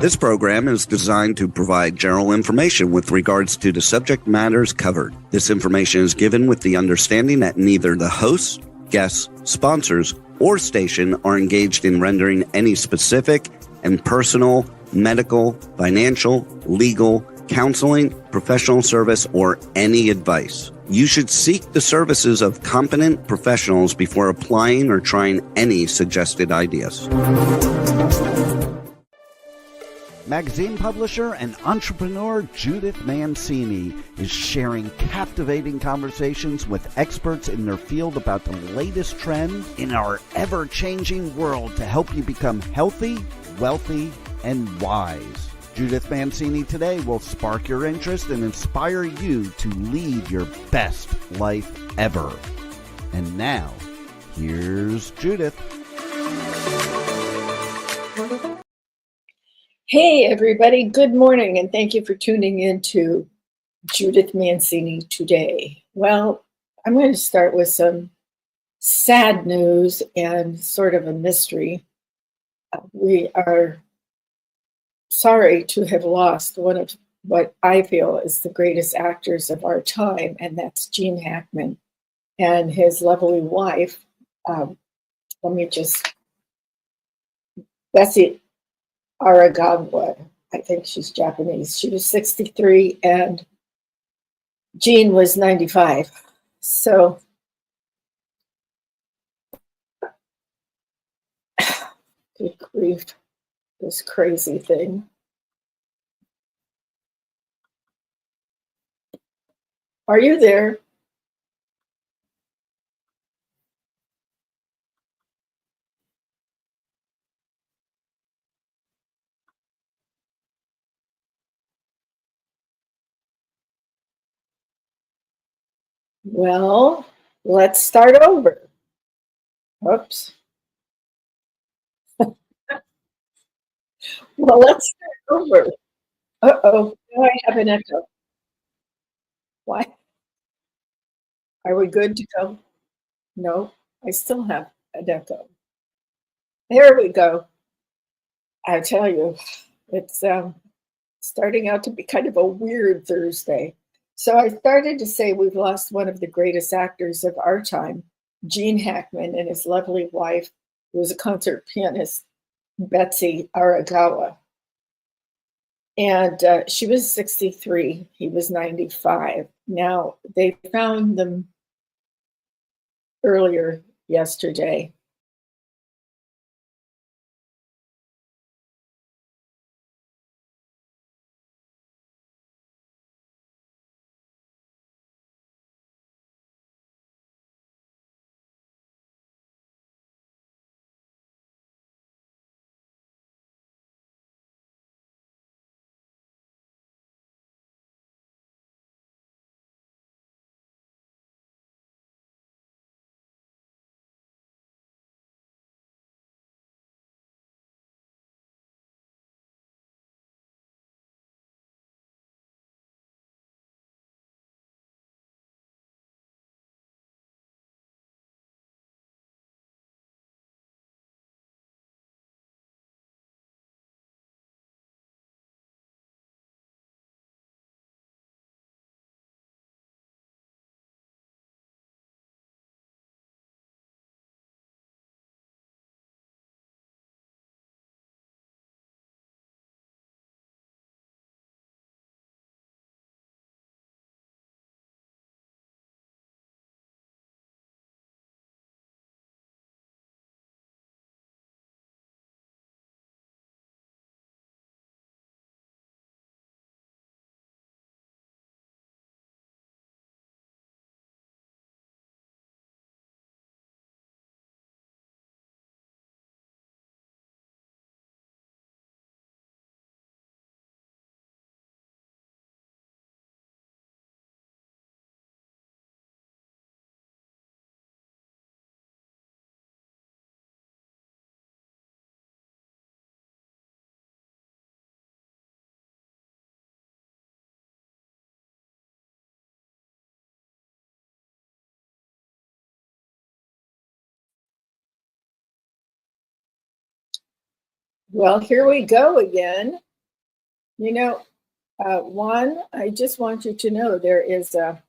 This program is designed to provide general information with regards to the subject matters covered. This information is given with the understanding that neither the hosts, guests, sponsors, or station are engaged in rendering any specific and personal, medical, financial, legal, counseling, professional service, or any advice. You should seek the services of competent professionals before applying or trying any suggested ideas. Magazine publisher and entrepreneur Judith Mancini is sharing captivating conversations with experts in their field about the latest trends in our ever-changing world to help you become healthy, wealthy, and wise. Judith Mancini today will spark your interest and inspire you to lead your best life ever. And now, here's Judith. Hey everybody, good morning, and thank you for tuning in to Judith Mancini today. Well, I'm going to start with some sad news and sort of a mystery. We are sorry to have lost one of what I feel is the greatest actors of our time, and that's Gene Hackman and his lovely wife. Bessie Aragawa, I think she's Japanese. She was 63 and Gene was 95. So good grief, this crazy thing. Are you there? Well, let's start over. Oops. Well, let's start over. Uh-oh, now I have an echo. Why? Are we good to go? No, I still have an echo. There we go. I tell you, it's starting out to be kind of a weird Thursday. So I started to say we've lost one of the greatest actors of our time, Gene Hackman, and his lovely wife, who was a concert pianist, Betsy Aragawa. And she was 63, he was 95. Now, they found them earlier yesterday. Well, here we go again. You know, Juan, I just want you to know there is a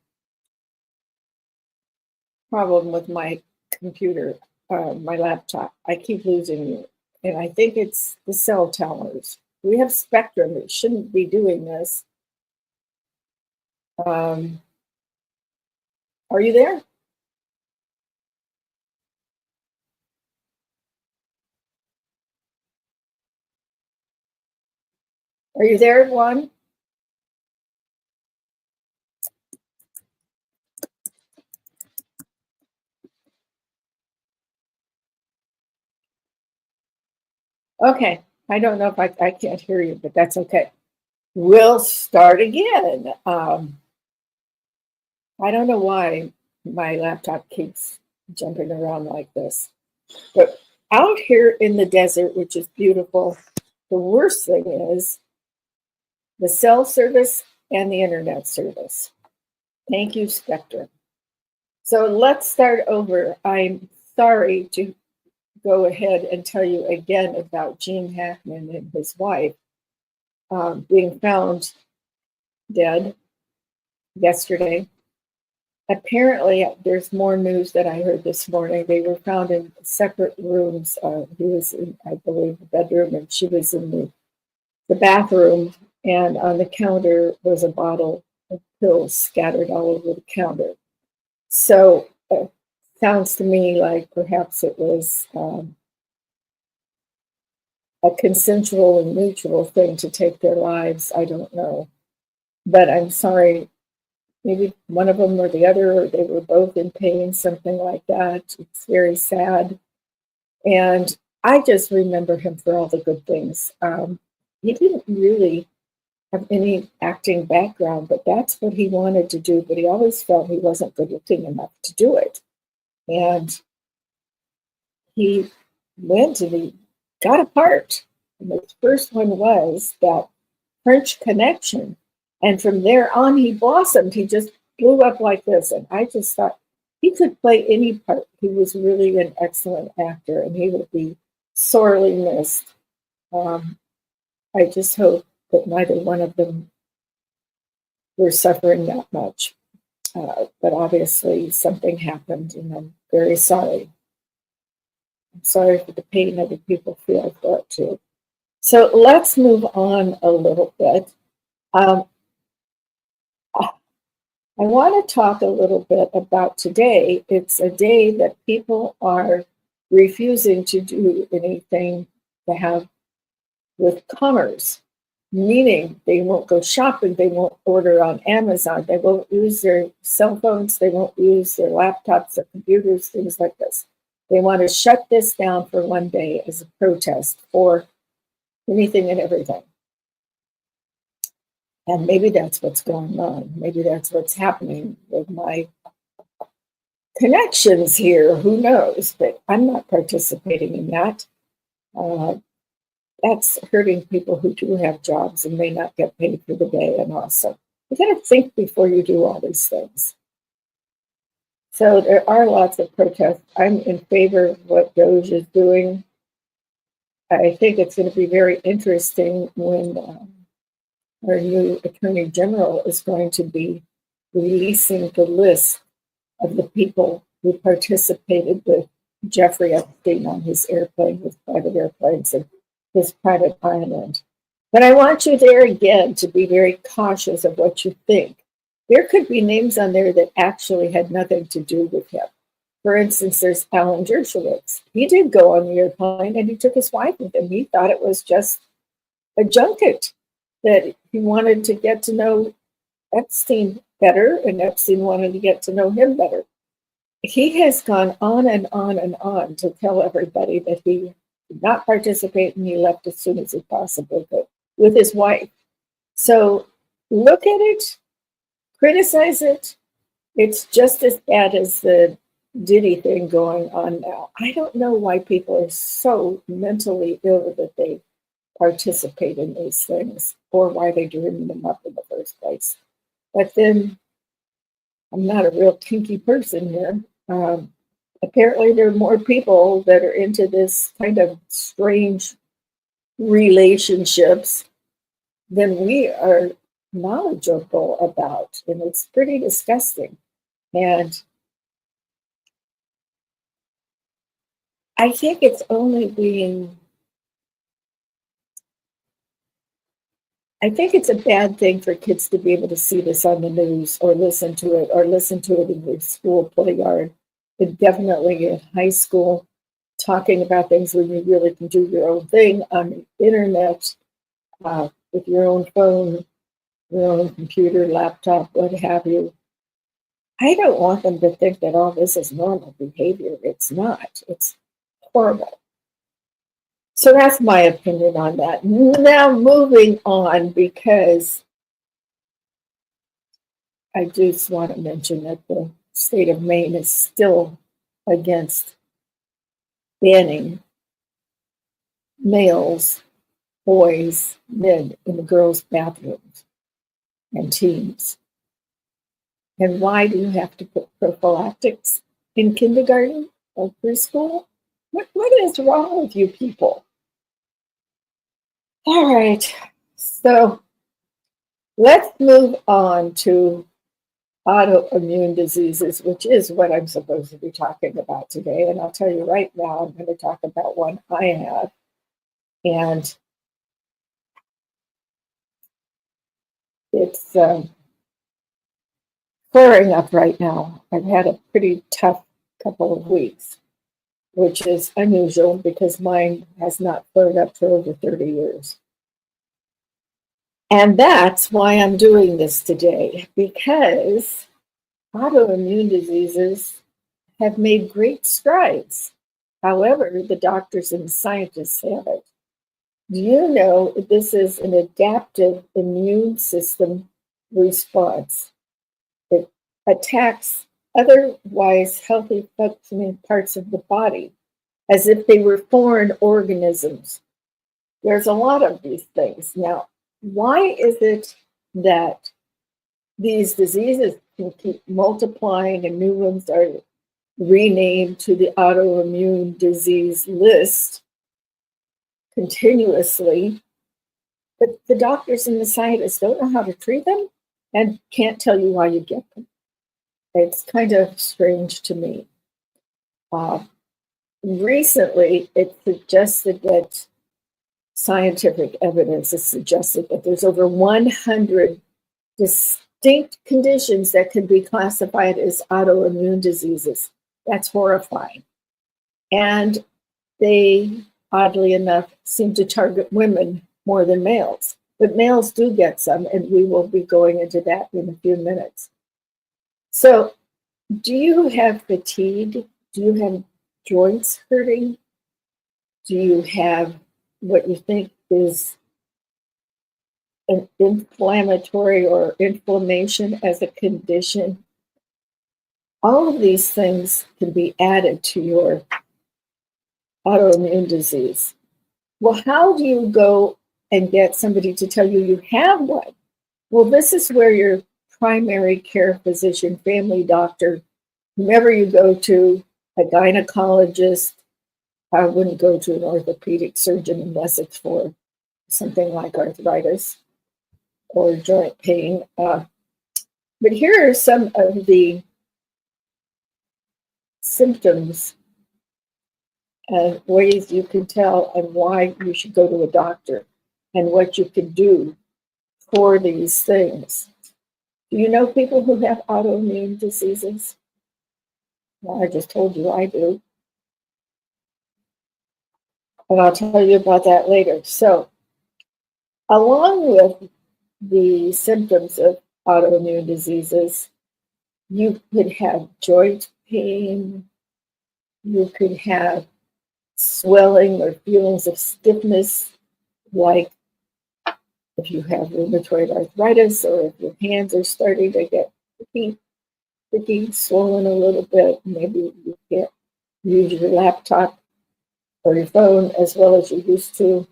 problem with my computer, my laptop. I keep losing you, and I think it's the cell towers. We have Spectrum. It shouldn't be doing this. Um, are you there? Are you there, Juan? Okay. I don't know if I can't hear you, but that's okay. We'll start again. I don't know why my laptop keeps jumping around like this. But out here in the desert, which is beautiful, the worst thing is the cell service and the internet service. Thank you, Spectrum. So let's start over. I'm sorry to go ahead and tell you again about Gene Hackman and his wife being found dead yesterday. Apparently, there's more news that I heard this morning. They were found in separate rooms. He was in, I believe, the bedroom, and she was in the bathroom. And on the counter was a bottle of pills scattered all over the counter. So, sounds to me like perhaps it was a consensual and mutual thing to take their lives. I don't know. But I'm sorry, maybe one of them or the other, or they were both in pain, something like that. It's very sad. And I just remember him for all the good things. He didn't really have any acting background, but that's what he wanted to do. But he always felt he wasn't good looking enough to do it. And he went and he got a part. And the first one was that French Connection. And from there on, he blossomed. He just blew up like this. And I just thought he could play any part. He was really an excellent actor, and he would be sorely missed. I just hope that neither one of them were suffering that much. But obviously, something happened, and I'm very sorry. I'm sorry for the pain other people feel for it too. So let's move on a little bit. Um, I want to talk a little bit about today. It's a day that people are refusing to do anything to have with commerce, meaning they won't go shopping, they won't order on Amazon, they won't use their cell phones, they won't use their laptops, their computers, things like this. They want to shut this down for one day as a protest for anything and everything. And maybe that's what's going on. Maybe that's what's happening with my connections here. Who knows? But I'm not participating in that. That's hurting people who do have jobs and may not get paid for the day. And also, you got to think before you do all these things. So there are lots of protests. I'm in favor of what DOGE is doing. I think it's going to be very interesting when our new Attorney General is going to be releasing the list of the people who participated with Jeffrey Epstein on his airplane, his private airplanes, and his private island. But I want you there again to be very cautious of what you think. There could be names on there that actually had nothing to do with him. For instance, there's Alan Dershowitz. He did go on the airplane and he took his wife with him. He thought it was just a junket, that he wanted to get to know Epstein better, and Epstein wanted to get to know him better. He has gone on and on and on to tell everybody that he did not participate and he left as soon as he possibly could with his wife. So look at it, criticize it. It's just as bad as the Diddy thing going on now. I don't know why people are so mentally ill that they participate in these things, or why they dream them up in the first place. But then I'm not a real kinky person here. Apparently, there are more people that are into this kind of strange relationships than we are knowledgeable about. And it's pretty disgusting. And I think it's only being, I think it's a bad thing for kids to be able to see this on the news or listen to it in the school play yard. But definitely in high school, talking about things when you really can do your own thing on the internet, with your own phone, your own computer, laptop, what have you. I don't want them to think that all this is normal behavior. It's not. It's horrible. So that's my opinion on that. Now moving on, because I just want to mention that the state of Maine is still against banning males, boys, men in the girls' bathrooms and teens. And why do you have to put prophylactics in kindergarten or preschool? What is wrong with you people? All right, so let's move on to autoimmune diseases, which is what I'm supposed to be talking about today. And I'll tell you right now, I'm going to talk about one I have. And it's clearing up right now. I've had a pretty tough couple of weeks, which is unusual because mine has not flared up for over 30 years. And that's why I'm doing this today, because autoimmune diseases have made great strides. However, the doctors and scientists haven't. Do you know this is an adaptive immune system response? It attacks otherwise healthy functioning parts of the body as if they were foreign organisms. There's a lot of these things. Now, why is it that these diseases can keep multiplying and new ones are renamed to the autoimmune disease list continuously, but the doctors and the scientists don't know how to treat them and can't tell you why you get them? It's kind of strange to me. Recently, it suggested that scientific evidence has suggested that there's over 100 distinct conditions that can be classified as autoimmune diseases. That's horrifying. And they, oddly enough, seem to target women more than males. But males do get some, and we will be going into that in a few minutes. So, do you have fatigue? Do you have joints hurting? Do you have what you think is an inflammatory or inflammation as a condition? All of these things can be added to your autoimmune disease. Well, how do you go and get somebody to tell you you have one? Well, this is where your primary care physician, family doctor, whomever you go to, a gynecologist. I wouldn't go to an orthopedic surgeon unless it's for something like arthritis or joint pain. But here are some of the symptoms and ways you can tell and why you should go to a doctor and what you can do for these things. Do you know people who have autoimmune diseases? Well, I just told you I do. And I'll tell you about that later. So, along with the symptoms of autoimmune diseases, you could have joint pain, you could have swelling or feelings of stiffness, like if you have rheumatoid arthritis or if your hands are starting to get sticky, swollen a little bit. Maybe you can't use your laptop or your phone as well as you used to.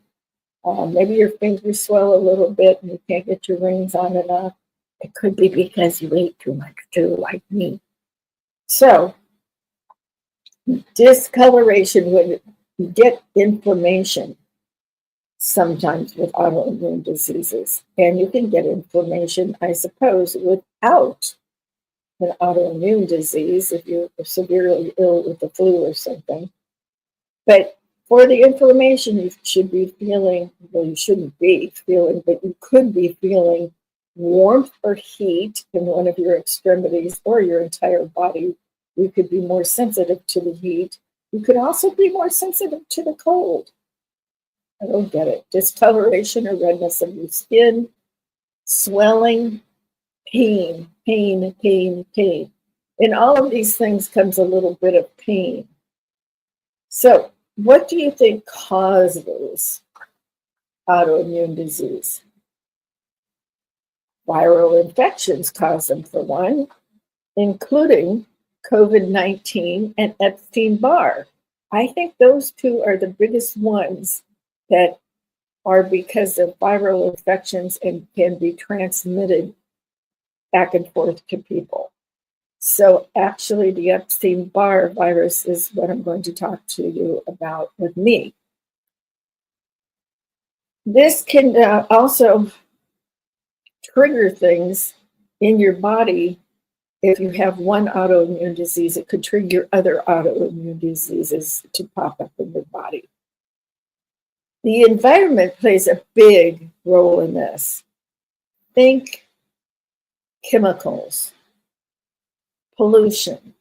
Maybe your fingers swell a little bit and you can't get your rings on enough. It could be because you ate too much too, like me. So, discoloration, when you get inflammation, sometimes with autoimmune diseases. And you can get inflammation, I suppose, without an autoimmune disease if you're severely ill with the flu or something. But for the inflammation, you should be feeling, well, you shouldn't be feeling, but you could be feeling warmth or heat in one of your extremities or your entire body. You could be more sensitive to the heat. You could also be more sensitive to the cold. I don't get it. Discoloration or redness of your skin, swelling, pain, pain, pain, pain. In all of these things comes a little bit of pain. So, what do you think causes autoimmune disease? Viral infections cause them, for one, including COVID-19 and Epstein-Barr. I think those two are the biggest ones that are because of viral infections and can be transmitted back and forth to people. So actually, the Epstein-Barr virus is what I'm going to talk to you about with me. This can also trigger things in your body. If you have one autoimmune disease, it could trigger other autoimmune diseases to pop up in your body. The environment plays a big role in this. Think chemicals, pollution,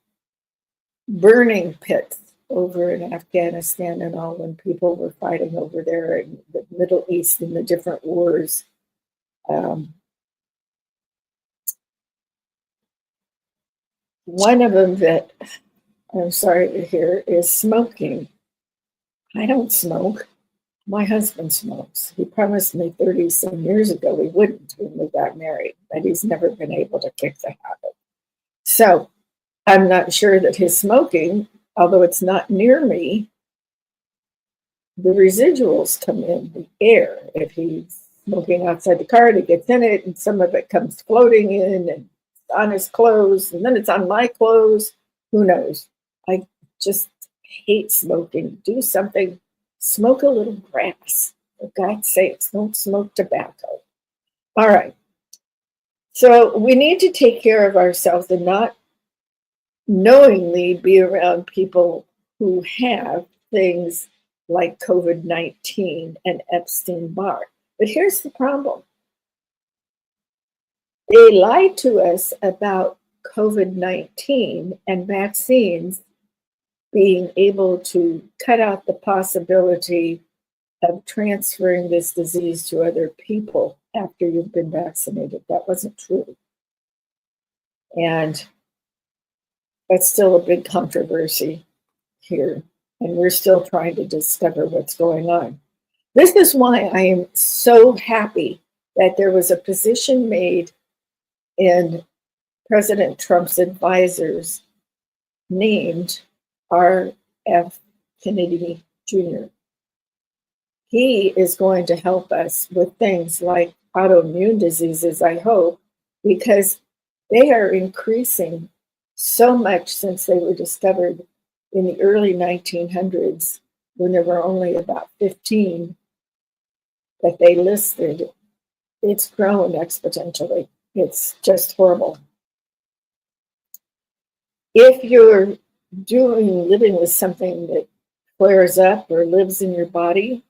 burning pits over in Afghanistan and all when people were fighting over there in the Middle East in the different wars. One of them that I'm sorry to hear is smoking. I don't smoke. My husband smokes. He promised me 30-some years ago he wouldn't when we got married, but he's never been able to kick the habit. So I'm not sure that his smoking, although it's not near me, the residuals come in the air. If he's smoking outside the car, it gets in it, and some of it comes floating in and on his clothes, and then it's on my clothes. Who knows? I just hate smoking. Do something. Smoke a little grass. For God's sakes, don't smoke tobacco. All right. So we need to take care of ourselves and not knowingly be around people who have things like COVID-19 and Epstein-Barr. But here's the problem. They lied to us about COVID-19 and vaccines being able to cut out the possibility of transferring this disease to other people after you've been vaccinated. That wasn't true. And that's still a big controversy here. And we're still trying to discover what's going on. This is why I am so happy that there was a position made in President Trump's advisors named R.F. Kennedy Jr. He is going to help us with things like autoimmune diseases, I hope, because they are increasing so much since they were discovered in the early 1900s, when there were only about 15 that they listed. It's grown exponentially. It's just horrible. If you're living with something that flares up or lives in your body,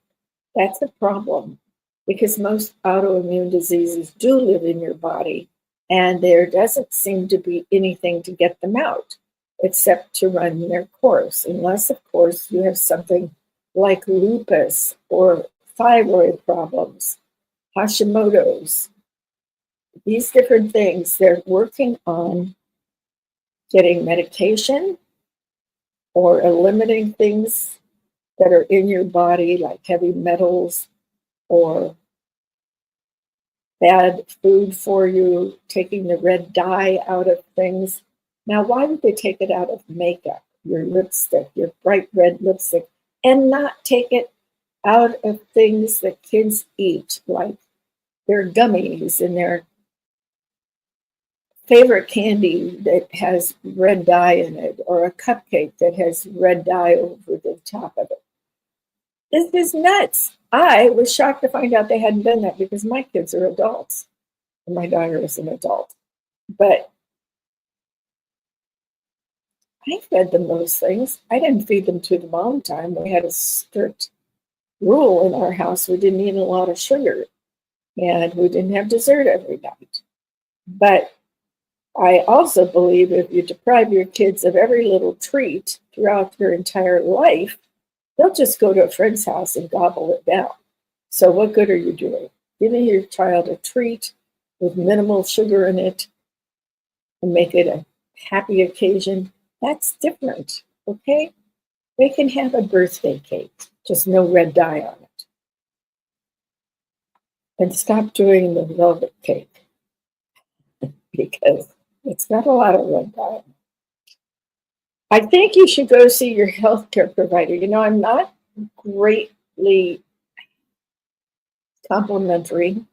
that's a problem, because most autoimmune diseases do live in your body, and there doesn't seem to be anything to get them out except to run their course, unless, of course, you have something like lupus or thyroid problems, Hashimoto's. These different things, they're working on getting medication or eliminating things that are in your body, like heavy metals or bad food for you, taking the red dye out of things. Now, why would they take it out of makeup, your lipstick, your bright red lipstick, and not take it out of things that kids eat, like their gummies and their favorite candy that has red dye in it, or a cupcake that has red dye over the top of it? This is nuts. I was shocked to find out they hadn't done that because my kids are adults. And my daughter is an adult. But I fed them those things. I didn't feed them to them all the time. We had a strict rule in our house. We didn't eat a lot of sugar and we didn't have dessert every night. But I also believe if you deprive your kids of every little treat throughout their entire life, they'll just go to a friend's house and gobble it down. So what good are you doing? Giving your child a treat with minimal sugar in it and make it a happy occasion, that's different, okay? They can have a birthday cake, just no red dye on it. And stop doing the velvet cake because it's got a lot of red dye. I think you should go see your healthcare provider. You know, I'm not greatly complimentary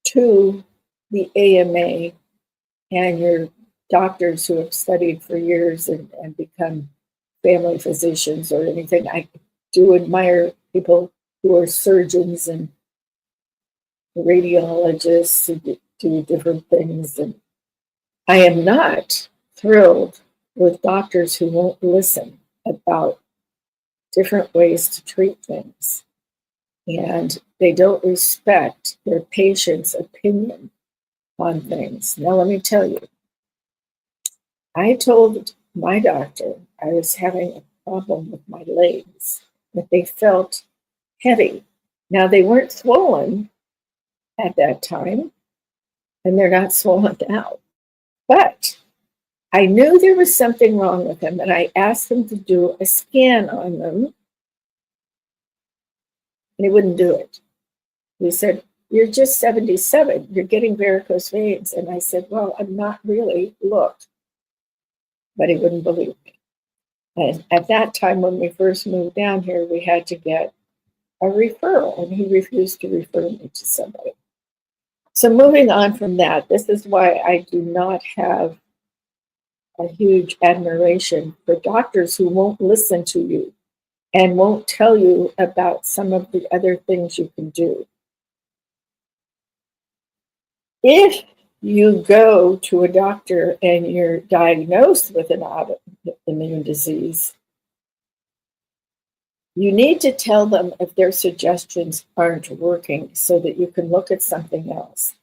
to the AMA and your doctors who have studied for years and become family physicians or anything. I do admire people who are surgeons and radiologists who do different things. And I am not thrilled with doctors who won't listen about different ways to treat things. And they don't respect their patient's opinion on things. Now, let me tell you, I told my doctor I was having a problem with my legs, that they felt heavy. Now, they weren't swollen at that time, and they're not swollen now. But I knew there was something wrong with them, and I asked them to do a scan on them, and he wouldn't do it. He said, "You're just 77. You're getting varicose veins." And I said, "Well, I'm not really. Look." But he wouldn't believe me. And at that time, when we first moved down here, we had to get a referral, and he refused to refer me to somebody. So moving on from that, this is why I do not have a huge admiration for doctors who won't listen to you and won't tell you about some of the other things you can do. If you go to a doctor and you're diagnosed with an autoimmune disease, you need to tell them if their suggestions aren't working so that you can look at something else.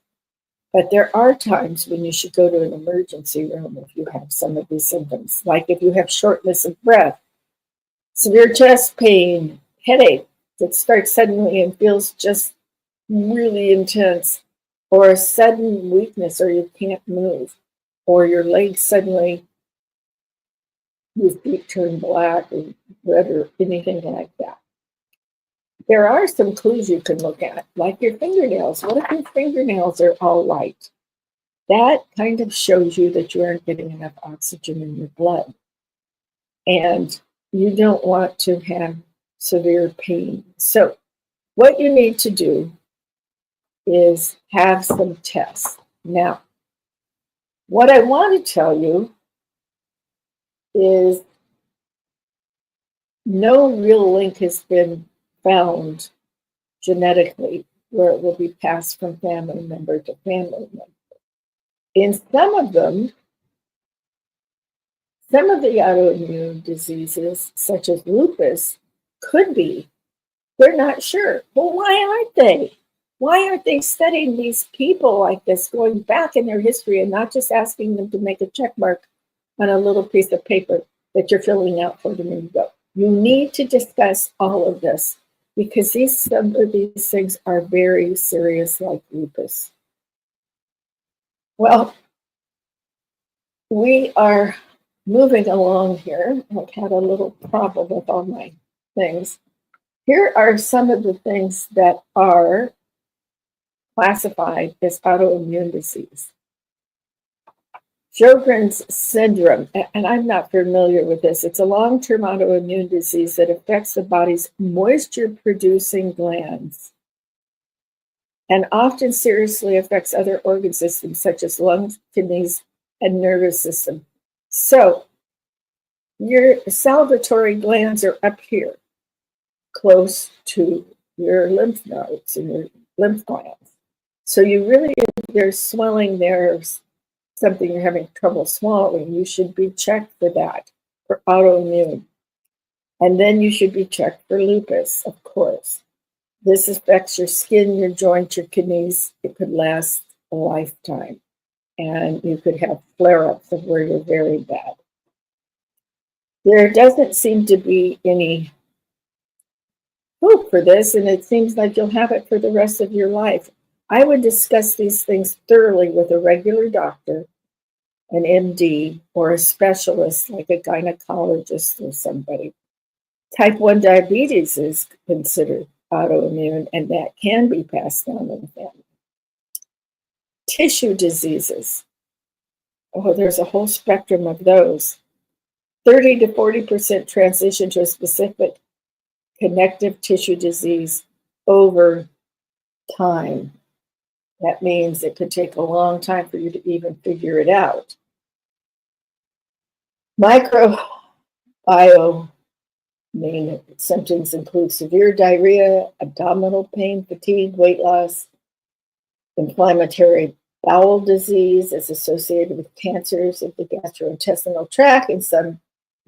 But there are times when you should go to an emergency room if you have some of these symptoms, like if you have shortness of breath, severe chest pain, headache that starts suddenly and feels just really intense, or a sudden weakness or you can't move, or your legs suddenly, your feet turn black or red or anything like that. There are some clues you can look at, like your fingernails. What if your fingernails are all white? That kind of shows you that you aren't getting enough oxygen in your blood. And you don't want to have severe pain. So what you need to do is have some tests. Now, what I want to tell you is no real link has been found genetically where it will be passed from family member to family member. In some of them, some of the autoimmune diseases, such as lupus, could be. They're not sure. Well, why aren't they? Why aren't they studying these people like this, going back in their history and not just asking them to make a check mark on a little piece of paper that you're filling out for them and you go? You need to discuss all of this because some of these things are very serious, like lupus. Well, we are moving along here. I've had a little problem with all my things. Here are some of the things that are classified as autoimmune disease. Sjogren's syndrome, and I'm not familiar with this. It's a long-term autoimmune disease that affects the body's moisture-producing glands and often seriously affects other organ systems such as lungs, kidneys, and nervous system. So your salivatory glands are up here. close to your lymph nodes and your lymph glands. So you really, if there's swelling there's something you're having trouble swallowing, you should be checked for that, for autoimmune. And then you should be checked for lupus, of course. This affects your skin, your joints, your kidneys. It could last a lifetime. And you could have flare-ups of where you're very bad. There doesn't seem to be any hope for this, and it seems like you'll have it for the rest of your life. I would discuss these things thoroughly with a regular doctor, an MD, or a specialist like a gynecologist or somebody. Type 1 diabetes is considered autoimmune, and that can be passed down in the family. Tissue diseases. Oh, there's a whole spectrum of those. 30 to 40% transition to a specific connective tissue disease over time. That means it could take a long time for you to even figure it out. Microbiome main symptoms include severe diarrhea, abdominal pain, fatigue, weight loss, inflammatory bowel disease is associated with cancers of the gastrointestinal tract and some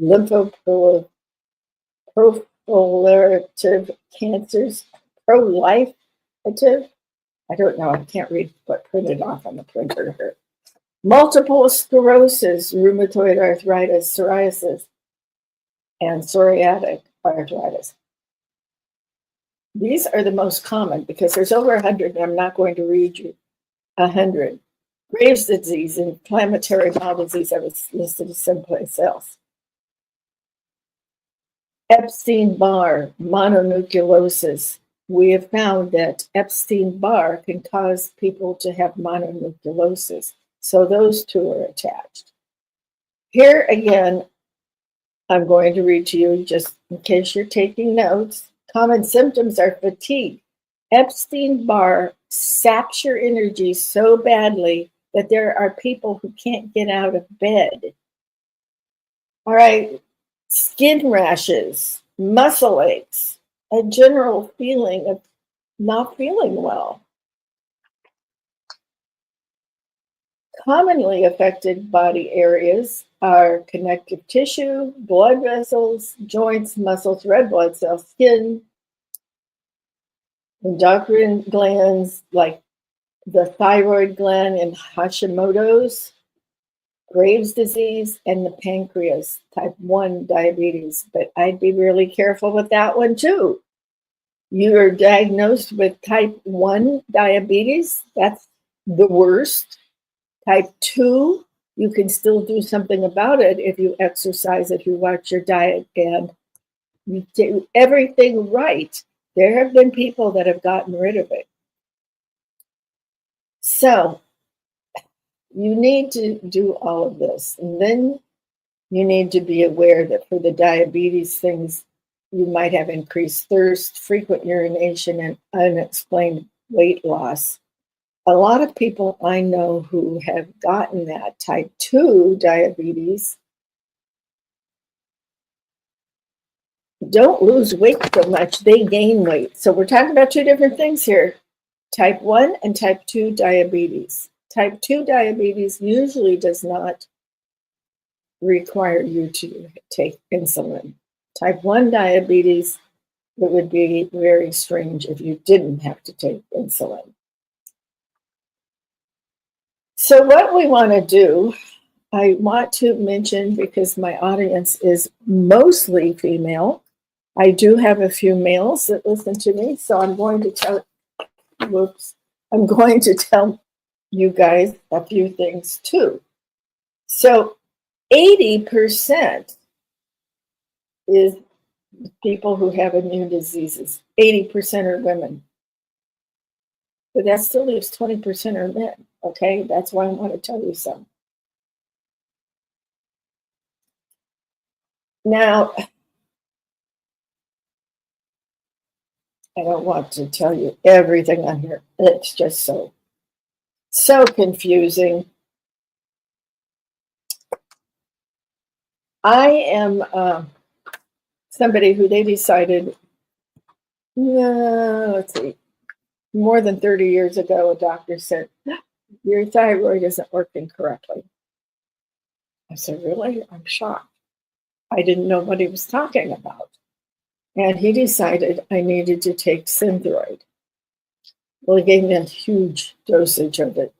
lymphoproliferative cancers, proliferative. I don't know, I can't read what printed off on the printer here. Multiple sclerosis, rheumatoid arthritis, psoriasis, and psoriatic arthritis. These are the most common because there's over 100, and I'm not going to read you 100. Graves' disease, inflammatory bowel disease, I was listed someplace else. Epstein-Barr, mononucleosis. We have found that Epstein-Barr can cause people to have mononucleosis. So those two are attached. Here again, I'm going to read to you just in case you're taking notes. Common symptoms are fatigue. Epstein-Barr saps your energy so badly that there are people who can't get out of bed. All right, skin rashes, muscle aches, a general feeling of not feeling well. Commonly affected body areas are connective tissue, blood vessels, joints, muscles, red blood cells, skin, endocrine glands like the thyroid gland and Hashimoto's, Graves' disease, and the pancreas, type 1 diabetes. But I'd be really careful with that one too. You are diagnosed with type 1 diabetes, that's the worst. Type 2, you can still do something about it if you exercise, if you watch your diet, and you do everything right. There have been people that have gotten rid of it. So you need to do all of this. And then you need to be aware that for the diabetes things, you might have increased thirst, frequent urination, and unexplained weight loss. A lot of people I know who have gotten that type 2 diabetes don't lose weight so much, they gain weight. So we're talking about two different things here, type 1 and type 2 diabetes. Type 2 diabetes usually does not require you to take insulin. Type 1 diabetes, it would be very strange if you didn't have to take insulin. So what we want to do, I want to mention, because my audience is mostly female, I do have a few males that listen to me, so I'm going to tell you guys a few things too. So 80% is people who have immune diseases. 80% are women. But that still leaves 20% are men, okay? That's why I want to tell you some. Now, I don't want to tell you everything on here. It's just so confusing. I am somebody who they decided No, let's see. More than 30 years ago, a doctor said, your thyroid isn't working correctly. I said, really? I'm shocked. I didn't know what he was talking about. And he decided I needed to take Synthroid. Well, he gave me a huge dosage of it.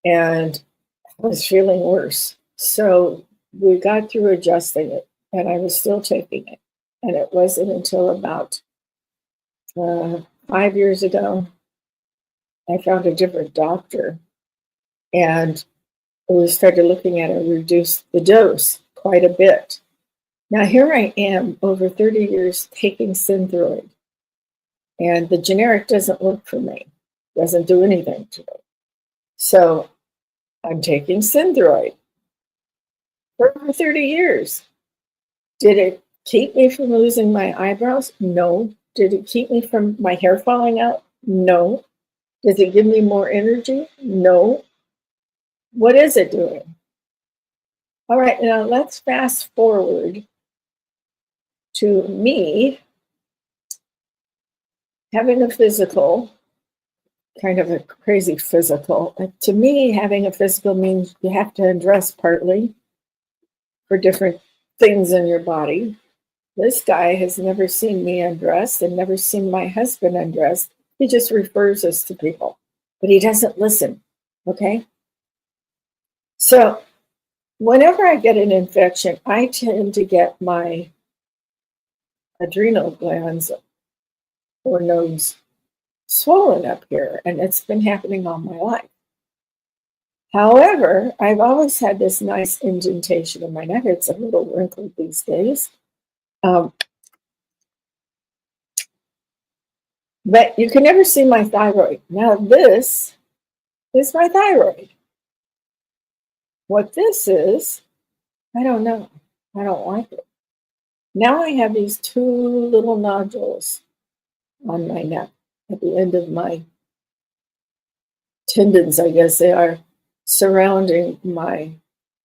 And I was feeling worse. So we got through adjusting it, and I was still taking it. And it wasn't until about 5 years ago, I found a different doctor, and we started looking at it, reduced the dose quite a bit. Now, here I am over 30 years taking Synthroid, and the generic doesn't work for me, doesn't do anything to me. So I'm taking Synthroid for over 30 years. Did it keep me from losing my eyebrows? No. Did it keep me from my hair falling out? No. Does it give me more energy? No. What is it doing? All right, now let's fast forward to me having a physical, kind of a crazy physical. To me, having a physical means you have to undress partly for different things in your body. This guy has never seen me undressed and never seen my husband undressed. He just refers us to people, but he doesn't listen, okay? So whenever I get an infection, I tend to get my adrenal glands or nodes swollen up here, and it's been happening all my life. However, I've always had this nice indentation in my neck. It's a little wrinkled these days. But you can never see my thyroid. Now this is my thyroid. What this is, I don't know. I don't like it. Now I have these two little nodules on my neck at the end of my tendons, I guess they are, surrounding my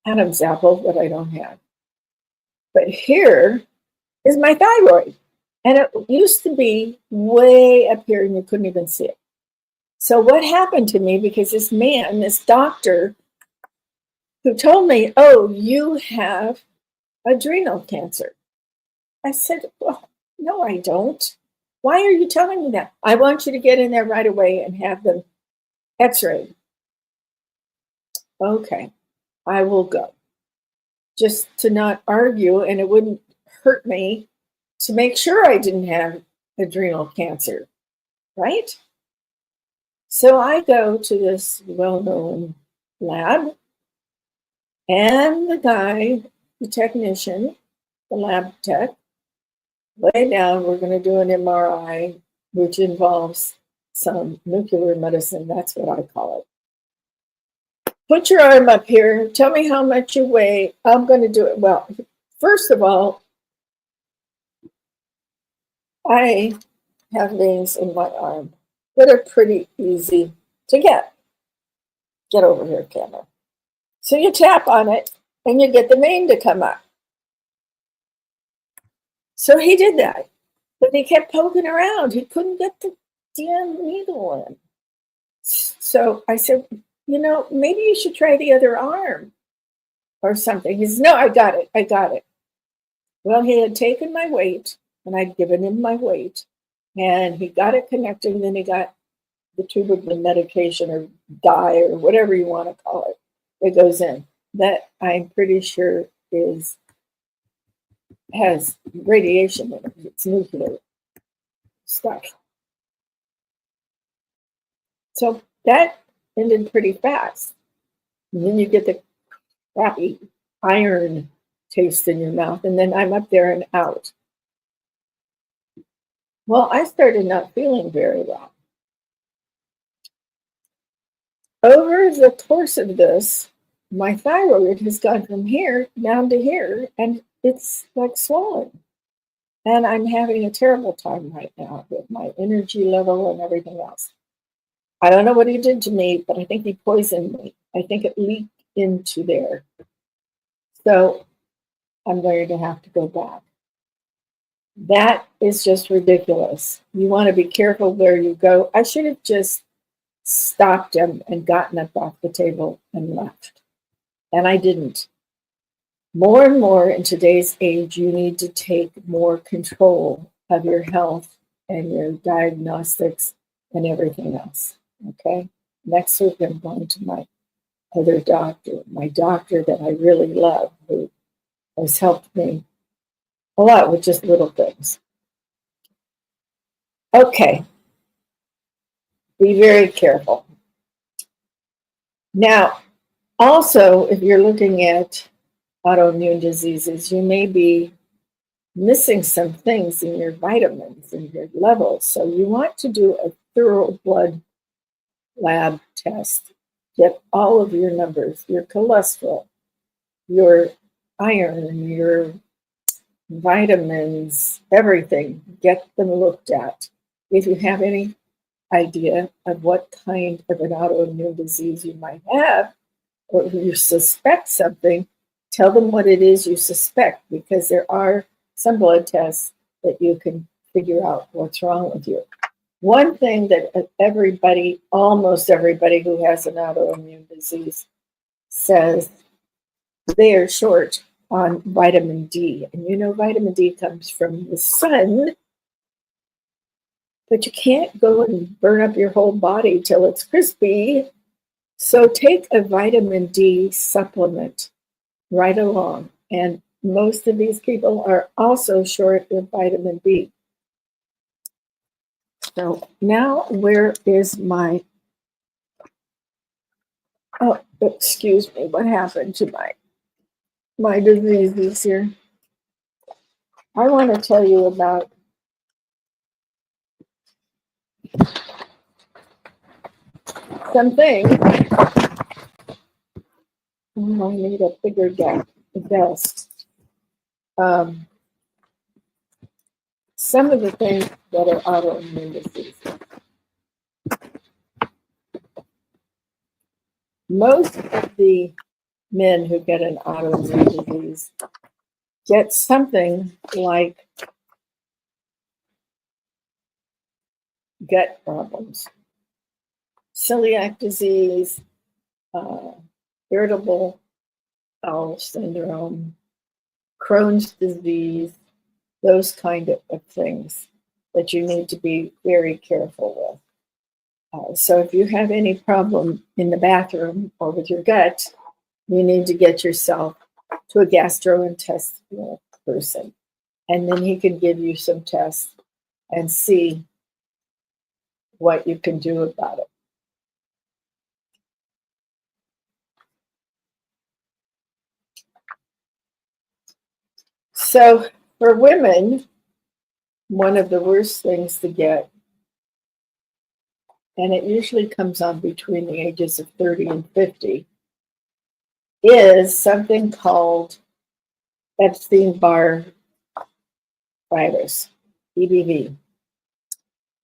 Adam's apple that I don't have. But here is my thyroid. And it used to be way up here and you couldn't even see it. So what happened to me, because this man, this doctor, who told me, oh, you have adrenal cancer. I said, well, no, I don't. Why are you telling me that? I want you to get in there right away and have them x-rayed. Okay, I will go. Just to not argue, and it wouldn't hurt me to make sure I didn't have adrenal cancer, right? So I go to this well-known lab, and the guy, the technician, the lab tech, lay down, we're going to do an MRI, which involves some nuclear medicine. That's what I call it. Put your arm up here. Tell me how much you weigh. I'm going to do it. Well, first of all, I have veins in my arm that are pretty easy to get. Get over here, camera. So you tap on it and you get the vein to come up. So he did that, but he kept poking around. He couldn't get the damn needle in. So I said, you know, maybe you should try the other arm or something. He says, no, I got it. I got it. Well, he had taken my weight and I'd given him my weight and he got it connected. And then he got the tube of the medication or dye or whatever you want to call it that goes in. That I'm pretty sure has radiation in it. It's nuclear stuff. So that ended pretty fast. And then you get the crappy iron taste in your mouth, and then I'm up there and out. Well, I started not feeling very well. Over the course of this, my thyroid has gone from here down to here, and it's like swollen. And I'm having a terrible time right now with my energy level and everything else. I don't know what he did to me, but I think he poisoned me. I think it leaked into there. So I'm going to have to go back. That is just ridiculous. You want to be careful where you go. I should have just stopped him and gotten up off the table and left. And I didn't. More and more in today's age, you need to take more control of your health and your diagnostics and everything else. Okay. Next week, I'm going to my other doctor, my doctor that I really love, who has helped me a lot with just little things. Okay. Be very careful. Now, also, if you're looking at autoimmune diseases, you may be missing some things in your vitamins and your levels. So you want to do a thorough blood lab test. Get all of your numbers, your cholesterol, your iron, your vitamins, everything. Get them looked at. If you have any idea of what kind of an autoimmune disease you might have, or if you suspect something, tell them what it is you suspect, because there are some blood tests that you can figure out what's wrong with you. One thing that everybody, almost everybody who has an autoimmune disease says, they are short on vitamin D. And you know, vitamin D comes from the sun, but you can't go and burn up your whole body till it's crispy. So take a vitamin D supplement right along. And most of these people are also short of vitamin B. So now where is my, oh, excuse me, what happened to my diseases here? I want to tell you about something. Oh, I need a bigger desk. Some of the things that are autoimmune diseases. Most of the men who get an autoimmune disease get something like gut problems, celiac disease, irritable bowel syndrome, Crohn's disease, those kind of things that you need to be very careful with. So if you have any problem in the bathroom or with your gut, you need to get yourself to a gastrointestinal person. And then he can give you some tests and see what you can do about it. So for women, one of the worst things to get, and it usually comes on between the ages of 30 and 50, is something called Epstein-Barr virus, EBV.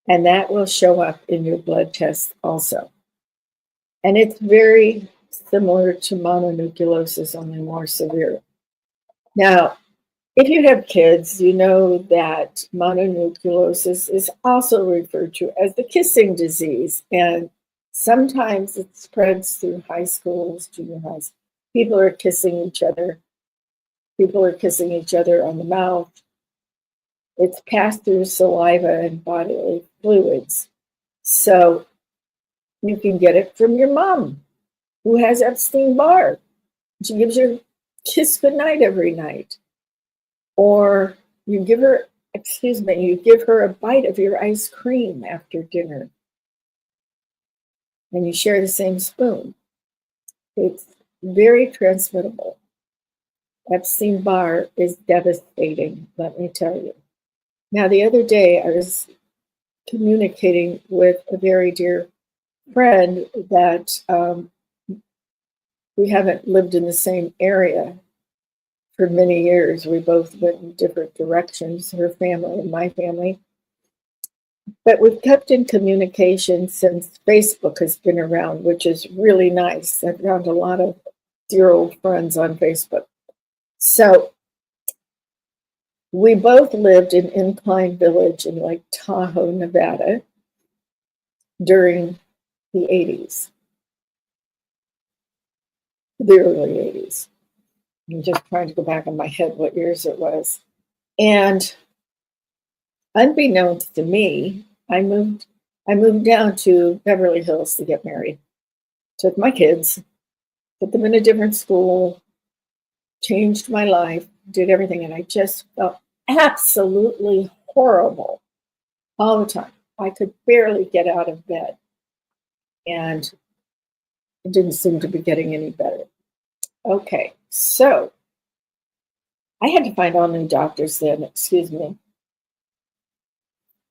And that will show up in your blood test also. And it's very similar to mononucleosis, only more severe. Now, if you have kids, you know that mononucleosis is also referred to as the kissing disease. And sometimes it spreads through high schools, junior highs. People are kissing each other. People are kissing each other on the mouth. It's passed through saliva and bodily fluids. So you can get it from your mom who has Epstein-Barr. She gives you a kiss goodnight every night. Or you give her a bite of your ice cream after dinner. And you share the same spoon. It's very transmittable. Epstein-Barr is devastating, let me tell you. Now, the other day, I was communicating with a very dear friend that we haven't lived in the same area for many years. We both went in different directions, her family and my family. But we've kept in communication since Facebook has been around, which is really nice. I've found a lot of dear old friends on Facebook. So We both lived in Incline Village in Lake Tahoe, Nevada during the 80s, the early 80s. I'm just trying to go back in my head what years it was. And unbeknownst to me, I moved down to Beverly Hills to get married. Took my kids, put them in a different school, changed my life, did everything, and I just felt absolutely horrible all the time. I could barely get out of bed, and it didn't seem to be getting any better. Okay, so I had to find all new doctors then, excuse me.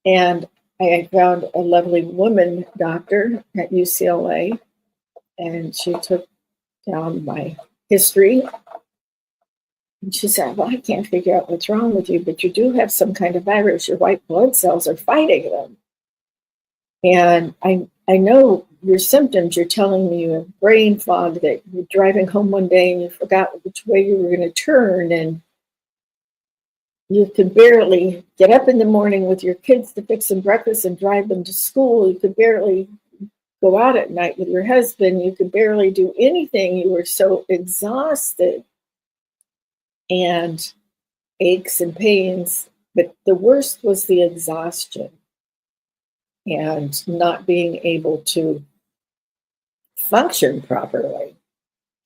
And I found a lovely woman doctor at UCLA, and she took down my history. And she said, well, I can't figure out what's wrong with you, but you do have some kind of virus. Your white blood cells are fighting them. And I know your symptoms. You're telling me you have brain fog, that you're driving home one day and you forgot which way you were going to turn, and you could barely get up in the morning with your kids to fix them breakfast and drive them to school. You could barely go out at night with your husband. You could barely do anything. You were so exhausted, and aches and pains. But the worst was the exhaustion and not being able to function properly.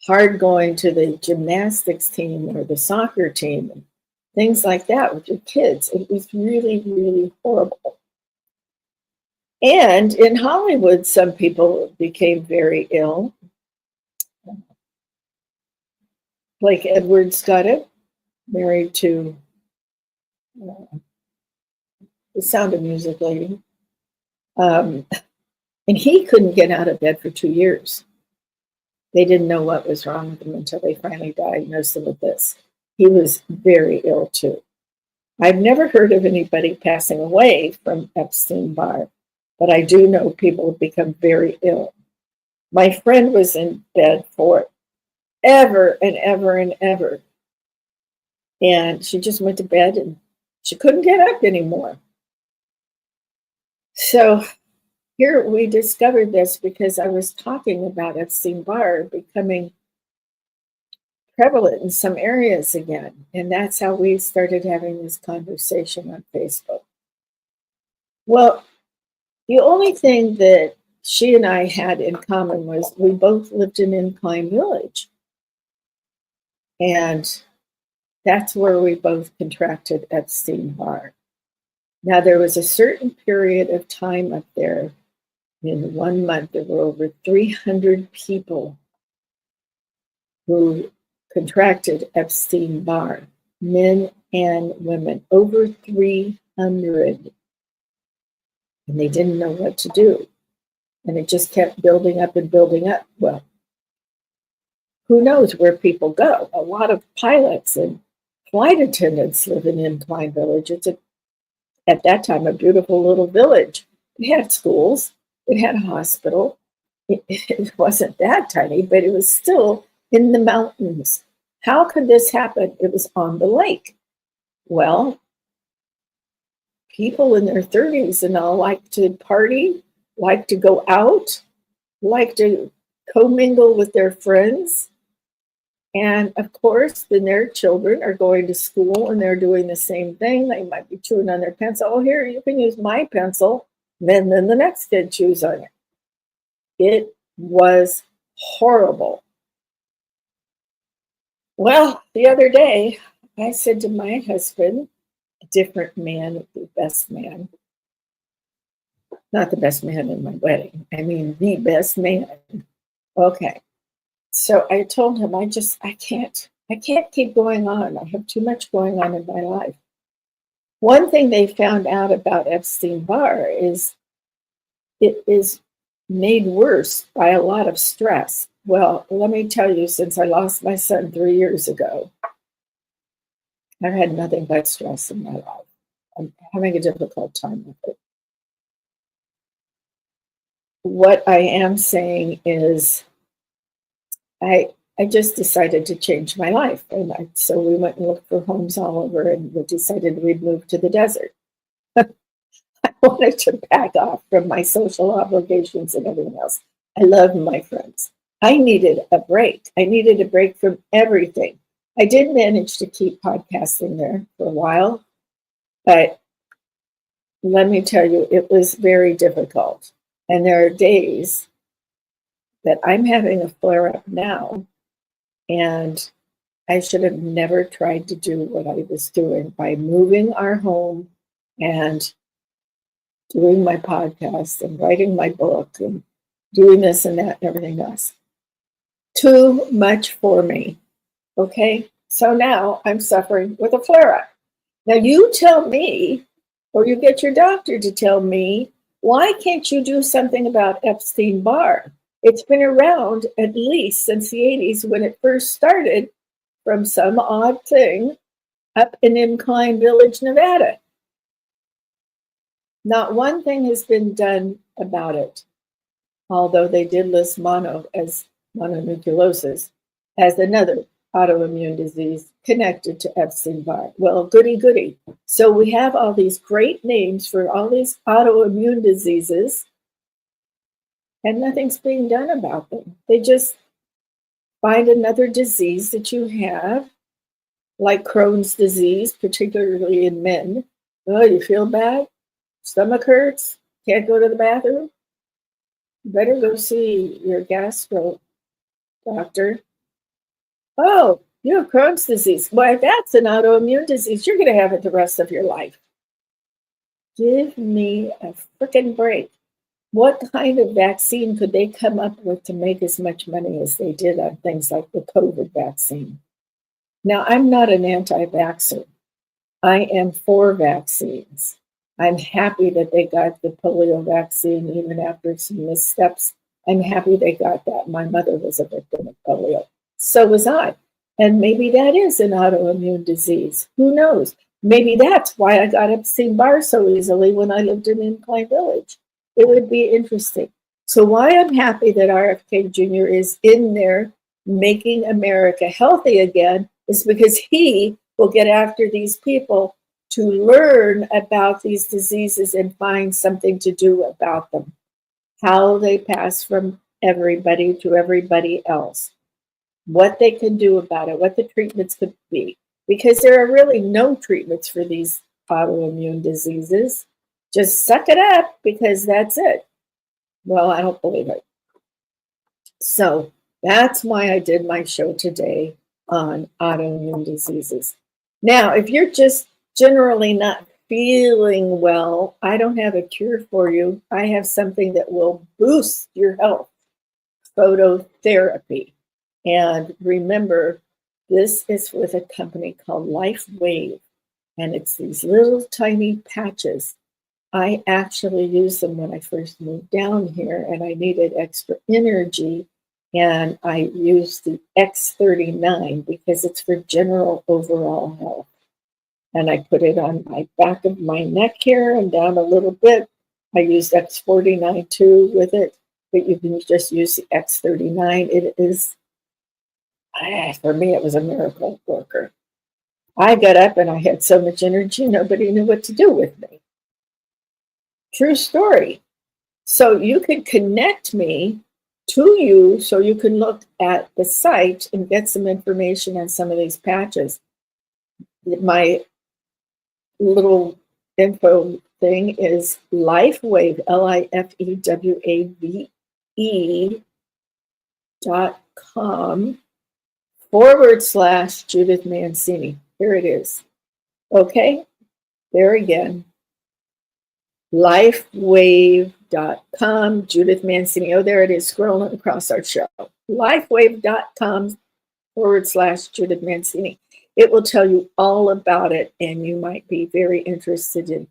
Hard going to the gymnastics team or the soccer team and things like that with your kids. It was really, really horrible. And in Hollywood, some people became very ill. Blake Edwards got it, married to the Sound of Music lady. And he couldn't get out of bed for 2 years. They didn't know what was wrong with him until they finally diagnosed him with this. He was very ill too. I've never heard of anybody passing away from Epstein-Barr, but I do know people have become very ill. My friend was in bed for ever and ever and ever. And she just went to bed and she couldn't get up anymore. So here we discovered this because I was talking about Epstein-Barr becoming prevalent in some areas again. And that's how we started having this conversation on Facebook. Well, the only thing that she and I had in common was we both lived in Incline Village. And that's where we both contracted Epstein-Barr. Now, there was a certain period of time up there. In 1 month, there were over 300 people who contracted Epstein-Barr, men and women, over 300. And they didn't know what to do. And it just kept building up and building up. Well, who knows where people go? A lot of pilots and flight attendants live in Incline Village. It's at that time a beautiful little village. It had schools. It had a hospital. It wasn't that tiny, but it was still in the mountains. How could this happen? It was on the lake. Well, people in their 30s and all like to party, like to go out, like to commingle with their friends. And of course, then their children are going to school and they're doing the same thing. They might be chewing on their pencil. Oh, here, you can use my pencil. Then the next kid chews on it. It was horrible. Well, the other day, I said to my husband, a different man, the best man, not the best man in my wedding, I mean the best man. Okay. So I told him, I can't keep going on. I have too much going on in my life. One thing they found out about Epstein-Barr is it is made worse by a lot of stress. Well, let me tell you, since I lost my son 3 years ago, I've had nothing but stress in my life. I'm having a difficult time with it. What I am saying is, I just decided to change my life. And so we went and looked for homes all over, and we decided we'd move to the desert. I wanted to back off from my social obligations and everything else. I love my friends. I needed a break. I needed a break from everything. I did manage to keep podcasting there for a while, but let me tell you, it was very difficult. And there are days that I'm having a flare up now, and I should have never tried to do what I was doing by moving our home and doing my podcast and writing my book and doing this and that and everything else. Too much for me. Okay? So now I'm suffering with a flare up. Now you tell me, or you get your doctor to tell me, why can't you do something about Epstein-Barr? It's been around at least since the 80s when it first started from some odd thing up in Incline Village, Nevada. Not one thing has been done about it, although they did list mononucleosis as another autoimmune disease connected to Epstein-Barr. Well, goody, goody. So we have all these great names for all these autoimmune diseases, and nothing's being done about them. They just find another disease that you have, like Crohn's disease, particularly in men. Oh, you feel bad? Stomach hurts? Can't go to the bathroom? You better go see your gastro doctor. Oh, you have Crohn's disease. Well, that's an autoimmune disease. You're going to have it the rest of your life. Give me a freaking break. What kind of vaccine could they come up with to make as much money as they did on things like the COVID vaccine? Now, I'm not an anti-vaxxer. I am for vaccines. I'm happy that they got the polio vaccine even after some missteps. I'm happy they got that. My mother was a victim of polio. So was I. And maybe that is an autoimmune disease. Who knows? Maybe that's why I got Epstein-Barr so easily when I lived in Incline Village. It would be interesting. So why I'm happy that RFK Jr. is in there making America healthy again is because he will get after these people to learn about these diseases and find something to do about them, how they pass from everybody to everybody else, what they can do about it, what the treatments could be, because there are really no treatments for these autoimmune diseases. Just suck it up because that's it. Well, I don't believe it. So that's why I did my show today on autoimmune diseases. Now, if you're just generally not feeling well, I don't have a cure for you. I have something that will boost your health, phototherapy. And remember, this is with a company called LifeWave, and it's these little tiny patches. I actually used them when I first moved down here, and I needed extra energy, and I used the X39 because it's for general overall health. And I put it on my back of my neck here and down a little bit. I used X49 too with it, but you can just use the X39. It is, for me, it was a miracle worker. I got up and I had so much energy, nobody knew what to do with me. True story. So you can connect me to you so you can look at the site and get some information on some of these patches. My little info thing is LifeWave, LifeWave.com/Judith Mancini. Here it is. Okay, there again. LifeWave.com, Judith Mancini. Oh, there it is, scrolling across our show. LifeWave.com/Judith Mancini. It will tell you all about it, and you might be very interested in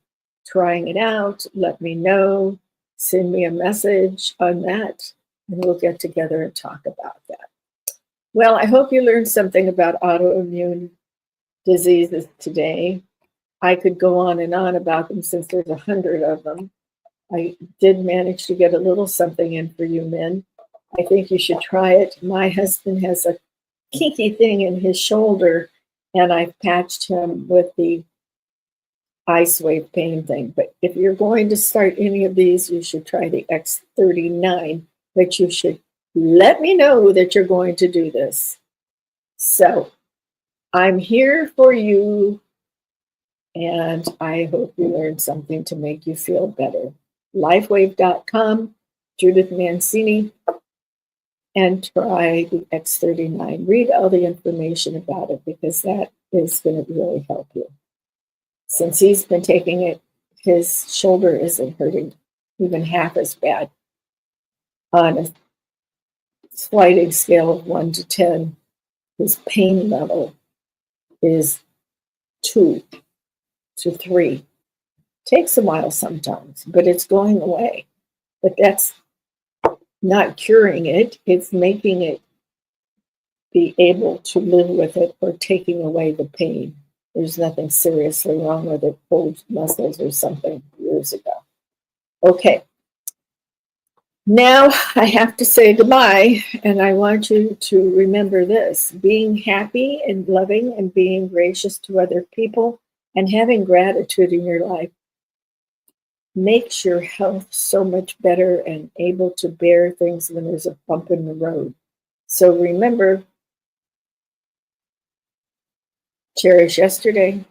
trying it out. Let me know. Send me a message on that, and we'll get together and talk about that. Well, I hope you learned something about autoimmune diseases today. I could go on and on about them since there's 100 of them. I did manage to get a little something in for you men. I think you should try it. My husband has a kinky thing in his shoulder, and I've patched him with the ice wave pain thing. But if you're going to start any of these, you should try the X39, but you should let me know that you're going to do this. So I'm here for you, and I hope you learned something to make you feel better. Lifewave.com, Judith Mancini, and try the X39. Read all the information about it, because that is going to really help you. Since he's been taking it, his shoulder isn't hurting even half as bad. On a sliding scale of 1 to 10, his pain level is 2 to 3. Takes a while sometimes, but it's going away. But that's not curing it. It's making it be able to live with it, or taking away the pain. There's nothing seriously wrong with it, pulled muscles or something years ago. Okay. Now I have to say goodbye, and I want you to remember this: being happy and loving and being gracious to other people and having gratitude in your life makes your health so much better and able to bear things when there's a bump in the road. So remember, cherish yesterday,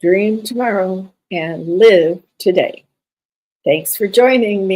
dream tomorrow, and live today. Thanks for joining me.